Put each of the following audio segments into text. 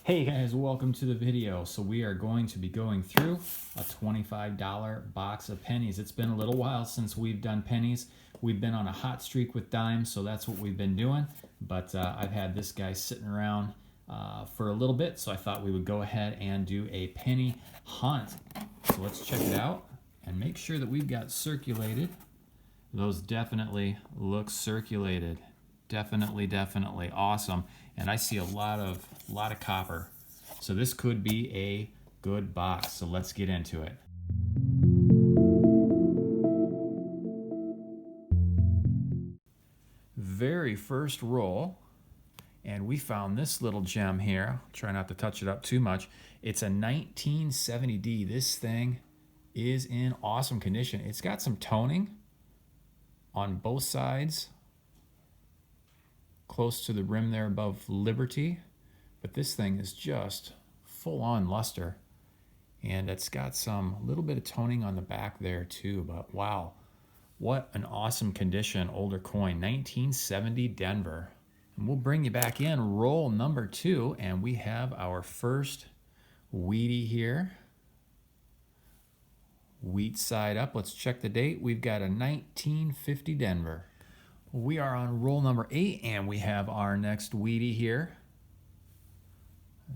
Hey guys, welcome to the video. So we are going to be going through a $25 box of pennies. It's been a little while since we've done pennies. We've been on a hot streak with dimes, so that's what we've been doing. But I've had this guy sitting around for a little bit, so I thought we would go ahead and do a penny hunt. So let's check it out and make sure that we've got circulated. Those definitely look circulated. Definitely awesome. And I see a lot of copper. So this could be a good box. So let's get into it. Very first roll, and we found this little gem here. I'll try not to touch it up too much. It's a 1970D. This thing is in awesome condition. It's got some toning on both sides, close to the rim there above Liberty, but this thing is just full on luster, and it's got some little bit of toning on the back there too. But wow, what an awesome condition older coin. 1970 Denver. And we'll bring you back in roll number 2, and we have our first wheatie here. Wheat side up. Let's check the date. We've got a 1950 Denver. We are on roll number 8, and we have our next wheatie here.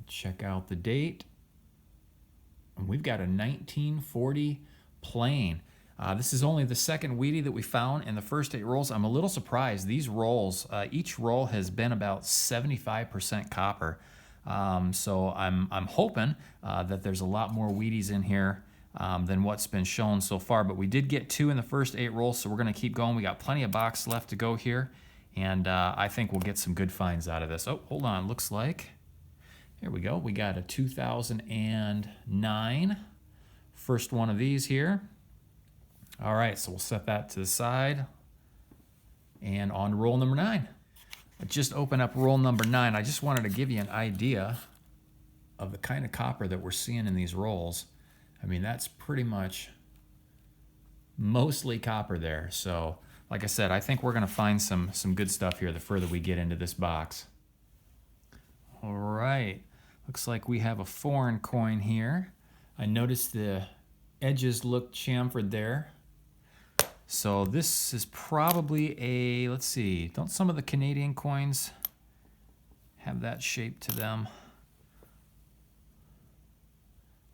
Check out the date. And we've got a 1940 plain. This is only the second wheatie that we found in the first 8 rolls. I'm a little surprised. These rolls, each roll has been about 75% copper. So I'm hoping that there's a lot more wheaties in here than what's been shown so far, but we did get 2 in the first 8 rolls, so we're going to keep going. We got plenty of box left to go here, and I think we'll get some good finds out of this. Oh, hold on, looks like, here we go. We got a 2009 first one of these here. All right, so we'll set that to the side, and on to roll number 9. I just opened up roll number 9. I just wanted to give you an idea of the kind of copper that we're seeing in these rolls. I mean, that's pretty much mostly copper there. So, like I said, I think we're going to find some good stuff here the further we get into this box. All right. Looks like we have a foreign coin here. I noticed the edges look chamfered there. So this is probably a, let's see, don't some of the Canadian coins have that shape to them?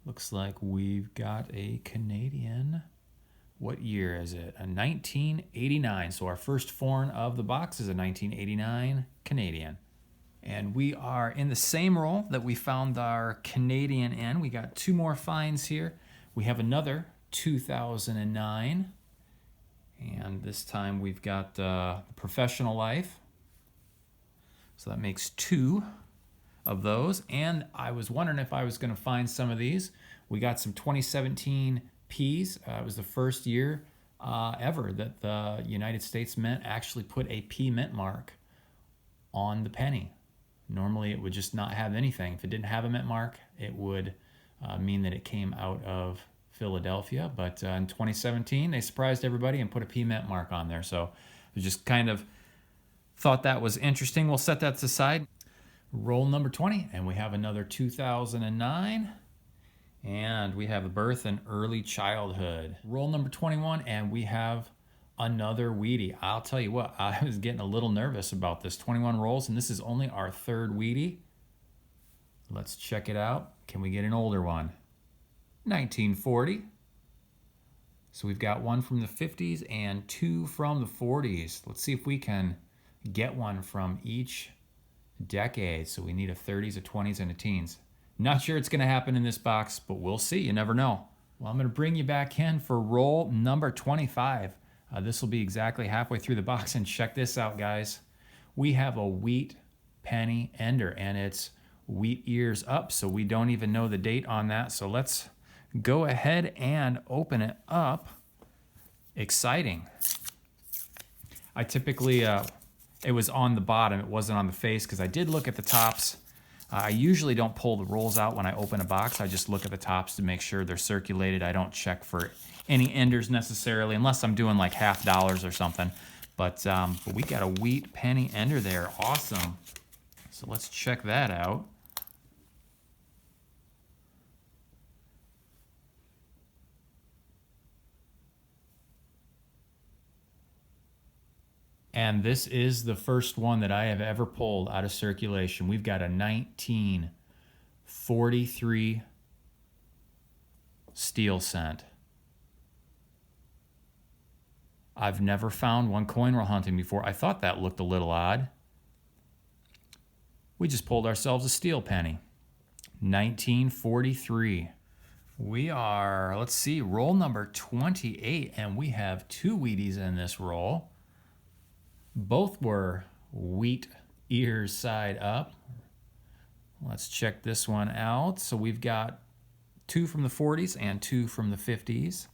Looks like we've got a Canadian. What year is it? A 1989. So our first foreign of the box is a 1989 Canadian. And we are in the same roll that we found our Canadian in. We got 2 more finds here. We have another 2009. And this time we've got Professional Life. So that makes 2 of those. And I was wondering if I was going to find some of these. We got some 2017 Ps. It was the first year ever that the United States Mint actually put a P mint mark on the penny. Normally it would just not have anything. If it didn't have a mint mark, it would mean that it came out of Philadelphia. But in 2017, they surprised everybody and put a P mint mark on there. So I just kind of thought that was interesting. We'll set that to the side. Roll number 20, and we have another 2009, and we have a birth and early childhood. Roll number 21, and we have another wheatie. I'll tell you what, I was getting a little nervous about this. 21 rolls, and this is only our 3rd wheatie. Let's check it out. Can we get an older one? 1940. So we've got 1 from the 50s and 2 from the 40s. Let's see if we can get one from each decade. So we need a 30s, a 20s, and a teens. Not sure it's going to happen in this box, but we'll see. You never know. Well, I'm going to bring you back in for roll number 25. This will be exactly halfway through the box, and check this out, guys. We have a wheat penny ender, and it's wheat ears up, so we don't even know the date on that. So let's go ahead and open it up. Exciting. I typically it was on the bottom, it wasn't on the face, because I did look at the tops. I usually don't pull the rolls out when I open a box. I just look at the tops to make sure they're circulated. I don't check for any enders necessarily, unless I'm doing like $half or something. But we got a wheat penny ender there. Awesome. So let's check that out. And this is the first one that I have ever pulled out of circulation. We've got a 1943 steel cent. I've never found one coin roll hunting before. I thought that looked a little odd. We just pulled ourselves a steel penny. 1943. We are, let's see, roll number 28, and we have 2 Wheaties in this roll. Both were wheat ears side up. Let's check this one out. So we've got 2 from the 40s and 2 from the 50s.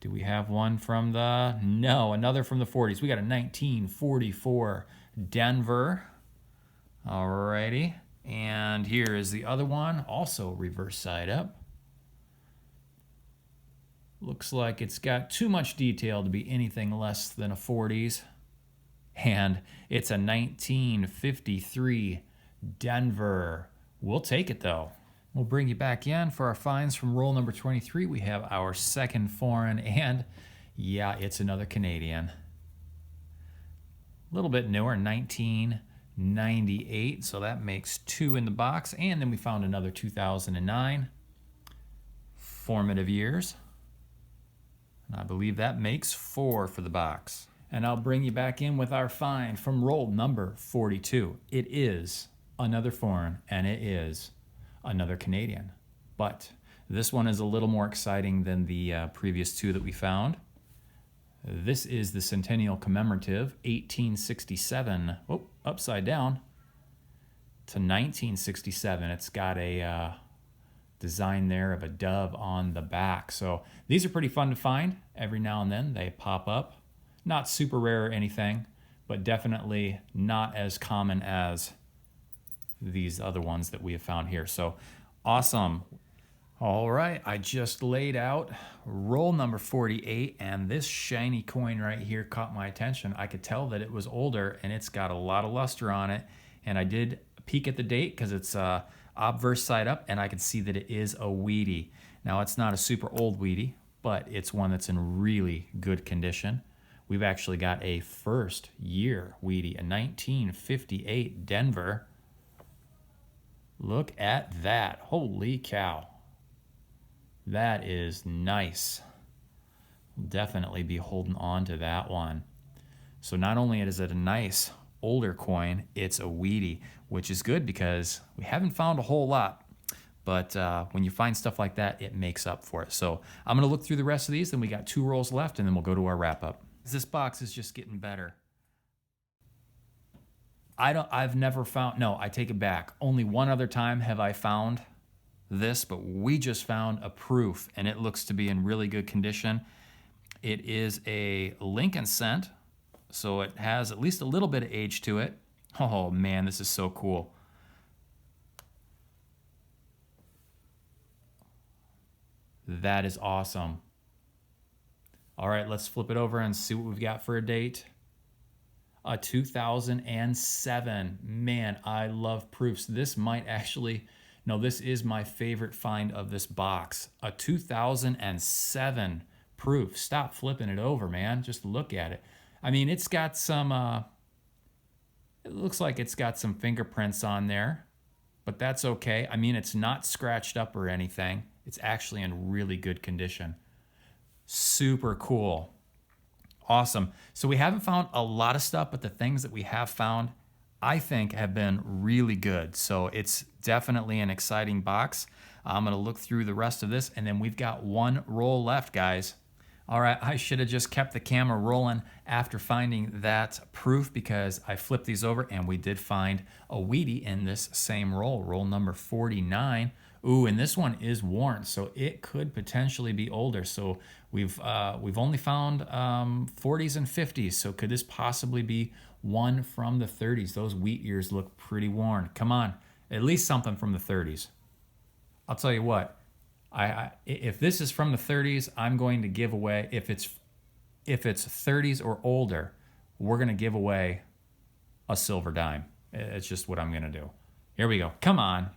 Do we have one from the, no, another from the 40s. We got a 1944 Denver. Alrighty. And here is the other one, also reverse side up. Looks like it's got too much detail to be anything less than a 40s. And it's a 1953 Denver. We'll take it though. We'll bring you back in for our finds from roll number 23. We have our second foreign, and yeah, it's another Canadian. A little bit newer, 1998, so that makes 2 in the box. And then we found another 2009. Formative years. And I believe that makes 4 for the box. And I'll bring you back in with our find from roll number 42. It is another foreign, and it is another Canadian. But this one is a little more exciting than the previous 2 that we found. This is the Centennial Commemorative 1867, oh, upside down, to 1967. It's got a design there of a dove on the back. So these are pretty fun to find. Every now and then they pop up. Not super rare or anything, but definitely not as common as these other ones that we have found here. So awesome. All right, I just laid out roll number 48, and this shiny coin right here caught my attention. I could tell that it was older, and it's got a lot of luster on it. And I did peek at the date because it's obverse side up, and I could see that it is a Wheatie. Now, it's not a super old Wheatie, but it's one that's in really good condition. We've actually got a first year Wheatie, a 1958 Denver. Look at that. Holy cow. That is nice. We'll definitely be holding on to that one. So not only is it a nice older coin, it's a Wheatie, which is good because we haven't found a whole lot. But when you find stuff like that, it makes up for it. So I'm going to look through the rest of these, then we got 2 rolls left, and then we'll go to our wrap-up. This box is just getting better. I've never found, no, I take it back. Only one other time have I found this, but we just found a proof, and it looks to be in really good condition. It is a Lincoln cent, so it has at least a little bit of age to it. Oh man, this is so cool. That is awesome. All right, let's flip it over and see what we've got for a date. A 2007. Man, I love proofs. This might actually, no, this is my favorite find of this box. A 2007 proof. Stop flipping it over, man. Just look at it. I mean, it's got some, it looks like it's got some fingerprints on there, but that's okay. I mean, it's not scratched up or anything. It's actually in really good condition. Super cool. Awesome. So we haven't found a lot of stuff, but the things that we have found, I think, have been really good. So it's definitely an exciting box. I'm going to look through the rest of this, and then we've got 1 roll left, guys. All right, I should have just kept the camera rolling after finding that proof because I flipped these over, and we did find a Wheatie in this same roll, roll number 49. Ooh, and this one is worn, so it could potentially be older. So we've only found 40s and 50s. So could this possibly be one from the 30s? Those wheat ears look pretty worn. Come on, at least something from the 30s. I'll tell you what, if this is from the 30s, I'm going to give away, if it's 30s or older, we're going to give away a silver dime. It's just what I'm going to do. Here we go. Come on.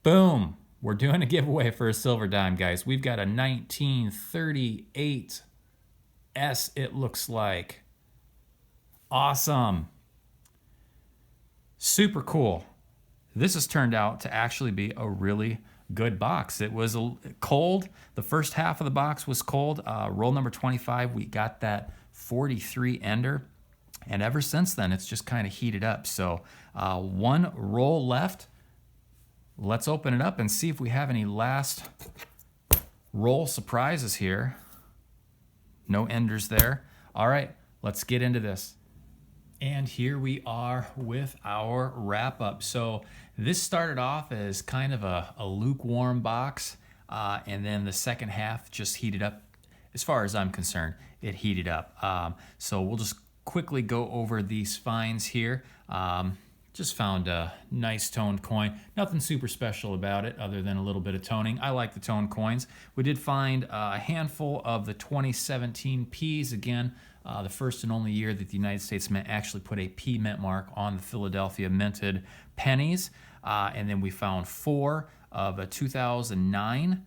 Boom. We're doing a giveaway for a silver dime, guys. We've got a 1938 S, it looks like. Awesome. Super cool. This has turned out to actually be a really good box. It was cold. The first half of the box was cold. Roll number 25, we got that 43 ender. And ever since then, it's just kind of heated up. So one roll left. Let's open it up and see if we have any last roll surprises here. No enders there. All right, let's get into this. And here we are with our wrap up. So this started off as kind of a lukewarm box, and then the second half just heated up. As far as I'm concerned, it heated up. So we'll just quickly go over these finds here. Just found a nice toned coin. Nothing super special about it other than a little bit of toning. I like the toned coins. We did find a handful of the 2017 Ps. Again, the first and only year that the United States Mint actually put a P mint mark on the Philadelphia minted pennies. And then we found 4 of a 2009.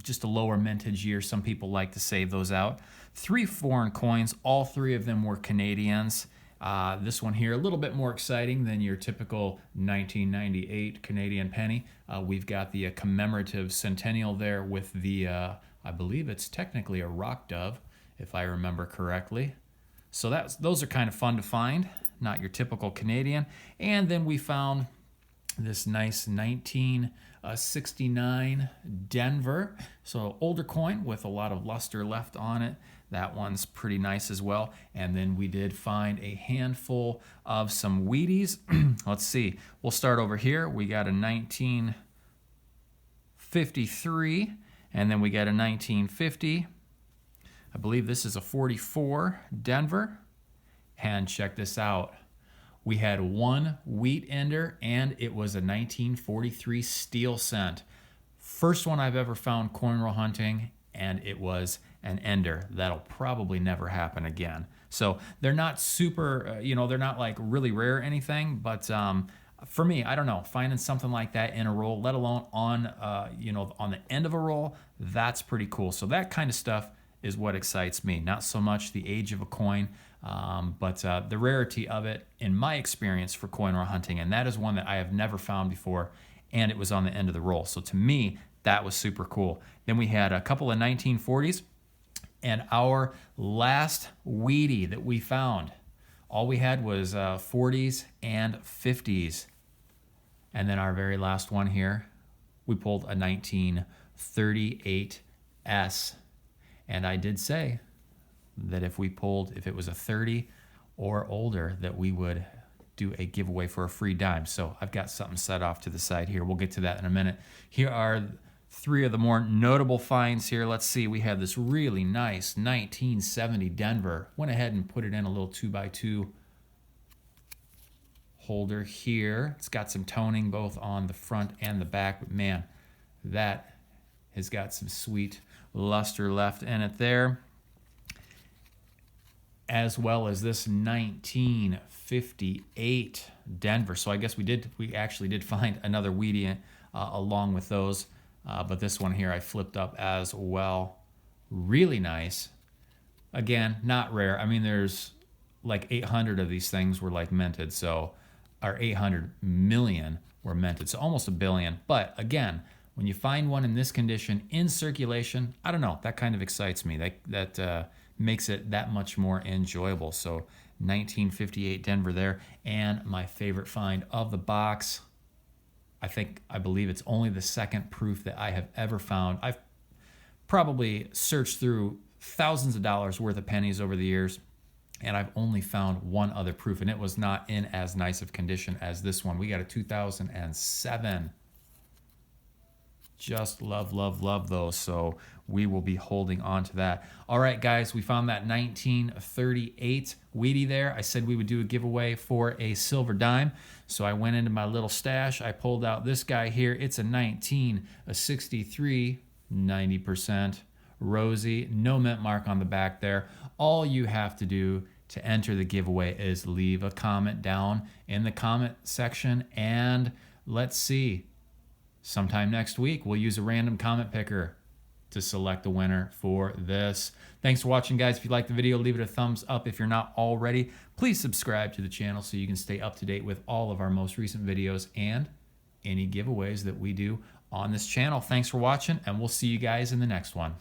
Just a lower mintage year. Some people like to save those out. 3 foreign coins. All 3 of them were Canadians. This one here, a little bit more exciting than your typical 1998 Canadian penny. We've got the commemorative centennial there with the, I believe it's technically a rock dove, if I remember correctly. So those are kind of fun to find, not your typical Canadian. And then we found this nice 1969 Denver. So older coin with a lot of luster left on it. That one's pretty nice as well. And then we did find a handful of some Wheaties. Let's see. We'll start over here. We got a 1953, and then we got a 1950. I believe this is a 44 Denver. And check this out. We had 1 wheat ender, and it was a 1943 steel cent. First one I've ever found coin roll hunting, and it was an ender. That'll probably never happen again. So they're not super, they're not like really rare or anything, but for me, I don't know, finding something like that in a roll, let alone on, on the end of a roll, that's pretty cool. So that kind of stuff is what excites me. Not so much the age of a coin, but the rarity of it in my experience for coin roll hunting. And that is one that I have never found before, and it was on the end of the roll. So to me, that was super cool. Then we had a couple of 1940s, and our last Wheatie that we found, all we had was 40s and 50s. And then our very last one here, we pulled a 1938S. And I did say that if it was a 30 or older, that we would do a giveaway for a free dime. So I've got something set off to the side here. We'll get to that in a minute. Here are 3 of the more notable finds here. Let's see. We have this really nice 1970 Denver. Went ahead and put it in a little 2x2 holder here. It's got some toning both on the front and the back, but man, that has got some sweet luster left in it there. As well as this 1958 Denver. So I guess we actually did find another Wheatie along with those. But this one here I flipped up as well. Really nice. Again, not rare. I mean, there's like 800 of these things were like minted. So, or 800 million were minted. So almost a billion. But again, when you find one in this condition in circulation, I don't know, that kind of excites me. That makes it that much more enjoyable. So 1958 Denver there. And my favorite find of the box, I believe it's only the second proof that I have ever found. I've probably searched through thousands of dollars worth of pennies over the years, and I've only found one other proof, and it was not in as nice of condition as this one. We got a 2007. Just love, love, love those. So we will be holding on to that. All right, guys, we found that 1938 Wheatie there. I said we would do a giveaway for a silver dime. So I went into my little stash. I pulled out this guy here. It's a 1963, 90% rosy, no mint mark on the back there. All you have to do to enter the giveaway is leave a comment down in the comment section, and let's see. Sometime next week, we'll use a random comment picker to select the winner for this. Thanks for watching, guys. If you liked the video, leave it a thumbs up. If you're not already, please subscribe to the channel so you can stay up to date with all of our most recent videos and any giveaways that we do on this channel. Thanks for watching, and we'll see you guys in the next one.